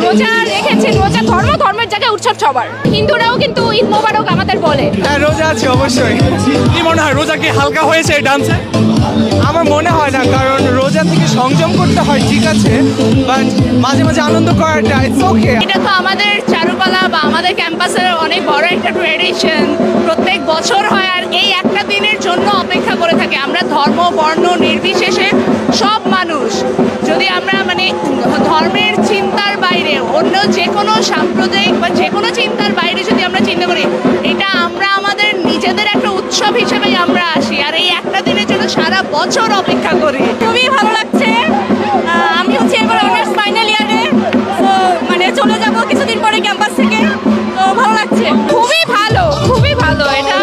রোজা রেখেছে, রোজা ধর্মের জায়গায় উৎসব সবার। হিন্দুরাও কিন্তু ঈদ মোবারক আমাদের বলে। হ্যাঁ, রোজা আছে অবশ্যই। কি মনে হয় রোজা কি হালকা হয়েছে এই ডান্সে? আমার মনে হয় না, কারণ রোজা থেকে সংযম করতে হয়, ঠিক আছে, বাট মাঝে মাঝে আনন্দ করাটা ইটস ওকে। এটা তো আমাদের চারুকলা বা আমাদের ক্যাম্পাসের অনেক বড় একটা ট্র্যাডিশন, প্রত্যেক বছর হয়। আর এই একটা দিনের জন্য অপেক্ষা করে থাকে আমরা, ধর্ম বর্ণ নির্বিশেষে সব মানুষ। যদি আমরা মানে ধর্মের চিন্তার বাইরে অন্য যে কোনো সাম্প্রদায়িক বা যে কোনো চিন্তার বাইরে যদি আমরা চিন্তা করি, এটা আমরা আমাদের নিজেদের একটা উৎসব হিসেবেই আমরা আসি। আর এই একটা দিনের জন্য সারা বছর অপেক্ষা করি। খুবই ভালো লাগছে। আমি হচ্ছে এবার অনার্স ফাইনাল ইয়ারে, তো মানে চলে যাব কিছুদিন পরে ক্যাম্পাস থেকে, তো ভালো লাগছে। খুবই ভালো, খুবই ভালো। এটা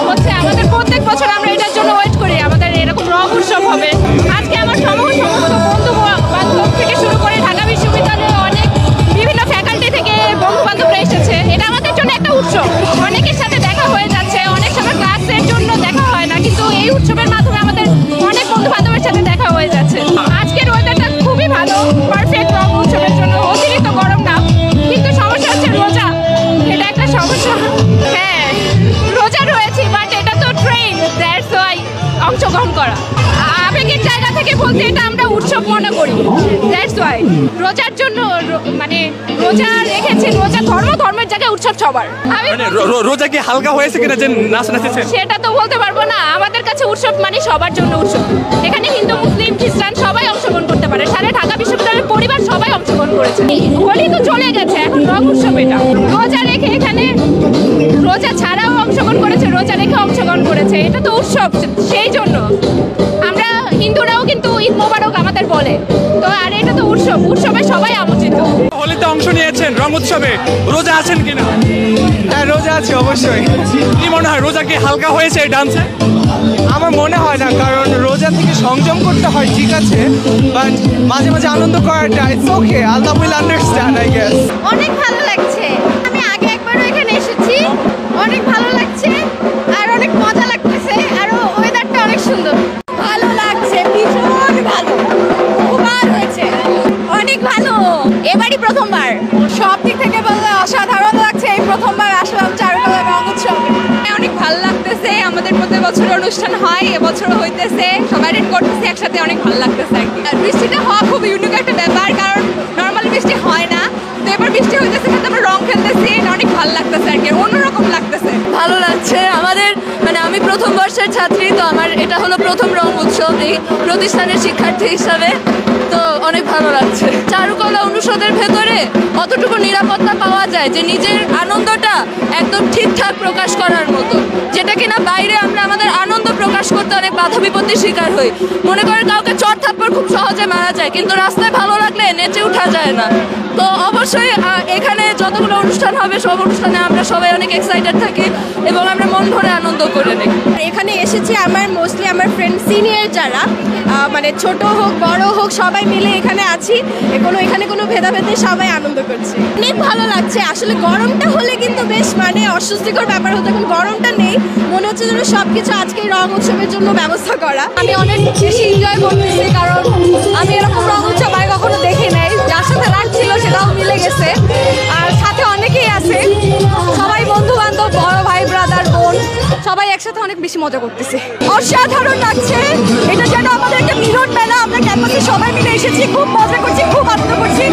হচ্ছে আমাদের প্রত্যেক বছর আমরা এটার জন্য ওয়েট করি, আমাদের এরকম রং উৎসব হবে। আজকে আমার সমস্ত বন্ধু বান্ধব থেকে শুরু করে ঢাকা বিশ্ববিদ্যালয়ে অনেক বিভিন্ন ফ্যাকাল্টি থেকে বন্ধু বান্ধবরা এসেছে। এটা আমাদের জন্য একটা উৎসব। অনেকের সাথে দেখা হয়ে যাচ্ছে, অনেক সময় ক্লাসের জন্য দেখা হয় না, কিন্তু এই উৎসবের মাধ্যমে আমাদের অনেক বন্ধু বান্ধবের সাথে দেখা হয়ে যাচ্ছে। আজকের ওয়েদারটা খুবই ভালো, পারফেক্ট রং উৎসবের জন্য। অতিরিক্ত গরম না, কিন্তু সমস্যা হচ্ছে রোজা, এটা একটা সমস্যা। হ্যাঁ, রোজা রয়েছে, বাট এটা তো ট্রেন, দ্যাটস ওয়াই অংশগ্রহণ করা। আবেগের জায়গা থেকে বলতে এটা আমরা উৎসব মনে করি, দ্যাটস ওয়াই। রোজার জন্য মানে রোজা রেখেছে, রোজা ধর্মের জায়গায় উৎসব সবার। মানে রোজা কি হালকা হয়েছে কিনা যে নাচ নাচেছে? সেটা তো বলতে পারবো না। আমাদের কাছে উৎসব মানে সবার জন্য উৎসব। এখানে হিন্দু মুসলিম খ্রিস্টান সবাই অংশগ্রহণ করতে পারে। সারা ঢাকা বিশ্ববিদ্যালয়ের পরিবার সবাই অংশগ্রহণ করেছে। হোলি তো চলে গেছে, এখন রং উৎসব। এটা রোজা রেখে এখানে রোজা ছাড়াও অংশগ্রহণ করেছে, রোজা রেখে অংশগ্রহণ করেছে। এটা তো উৎসব, সেই জন্য আমরা হিন্দুরাও কিন্তু ঈদ মোবারক আমাদের বলে। তো আর এটা তো উৎসব, উৎসবে সবাই আমন্ত্রিত। হোলিতে অংশ নিয়েছেন, রং উৎসবে রোজা আছেন কিনা? হ্যাঁ, রোজা আছে অবশ্যই। কি মনে হয় রোজা কি হালকা হয়েছে এই ডান্সে? আমার মনে হয় না, কারণ রোজা থেকে সংযম করতে হয়, ঠিক আছে, বাট মাঝে মাঝে আনন্দ করাটা it's okay. Allah will understand, I guess. অনেক ভালো লাগছে। আমি আগে একবারও এখানে এসেছি, অনেক ভালো লাগছে আর অনেক মজা লাগতেছে। আর ওয়েদারটা অনেক সুন্দর, ভালো লাগছে, ভীষণ ভালো। খুবই হয়েছে, অনেক ভালো। এবারই প্রথমবার, সব দিক থেকে বললে অসাধারণ লাগছে। এই প্রথমবার আসলাম চারুকলা রং উৎসবে, অনেক ভালো লাগতেছে। আমাদের প্রত্যেক বছর অনুষ্ঠান হয়, এবছরও হইতেছে, সবাই অ্যাটেন্ড করতেছে একসাথে, অনেক ভালো লাগতেছে আর কি। আর বৃষ্টিটা হওয়া খুব ইউনিক একটা ব্যাপার, কারণ নর্মালি বৃষ্টি হয় না, তো এবার বৃষ্টি হইতেছে, কিন্তু আমরা রং খেলতেছি, অনেক ভালো লাগতেছে আর কি, অন্যরকম লাগতেছে। ভালো লাগছে। আমাদের মানে আমি প্রথম বর্ষের ছাত্রী, তো আমার এটা হলো প্রথম রং উৎসব এই প্রতিষ্ঠানের শিক্ষার্থী হিসাবে, তো অনেক ভালো লাগছে। চারুকলা অনুষদের ভেতরে অতটুকু নিরাপত্তা পাওয়া যায় যে নিজের আনন্দটা একদম ঠিকঠাক প্রকাশ করার মতো, যেটা কিনা বাইরে আমরা আমাদের আনন্দ প্রকাশ করতে অনেক বাধা বিপত্তির শিকার হই। মনে করেন কাউকে চড় থাপ্পড় খুব সহজে মারা যায়, কিন্তু রাস্তায় ভালো লাগলে নেচে ওঠা যায় না। তো অবশ্যই এখানে যতগুলো অনুষ্ঠান হবে সব অনুষ্ঠানে আমরা সবাই অনেক এক্সাইটেড থাকি এবং আমরা মন ভরে আনন্দ করে নিই। এখানে এসেছি আমার মোস্টলি আমার ফ্রেন্ড সিনিয়র যারা, মানে ছোট হোক বড় হোক সবাই মিলে এখানে আছি। এখানে কোনো ভেদাভেদ নেই, সবাই আনন্দ করছে। অনেক ভালো লাগছে। আসলে গরমটা হলে কিন্তু বেশ মানে অস্বস্তিকর ব্যাপার হতো, এখন গরমটা নেই, মনে হচ্ছে যেন সবকিছু আজকে রং উৎসবের জন্য ব্যবস্থা করা। আমি অনেক বেশি এনজয় করতেছি, কারণ আমি এরকম রং উৎসব আগে কখনো দেখি নাই। যার সাথে লাগছিল সেটাও মিলে গেছে, আর সাথে অনেকেই আছে, সবাই বন্ধু বান্ধব, বড় ভাই ব্রাদার বোন সবাই একসাথে অনেক বেশি মজা করতেছে। অসাধারণ লাগছে। এটা যেন আমাদের একটা মিলন মেলা, আমরা ক্যাম্পাসে সবাই মিলে এসেছি, খুব মজা করছি, খুব আনন্দ করছি।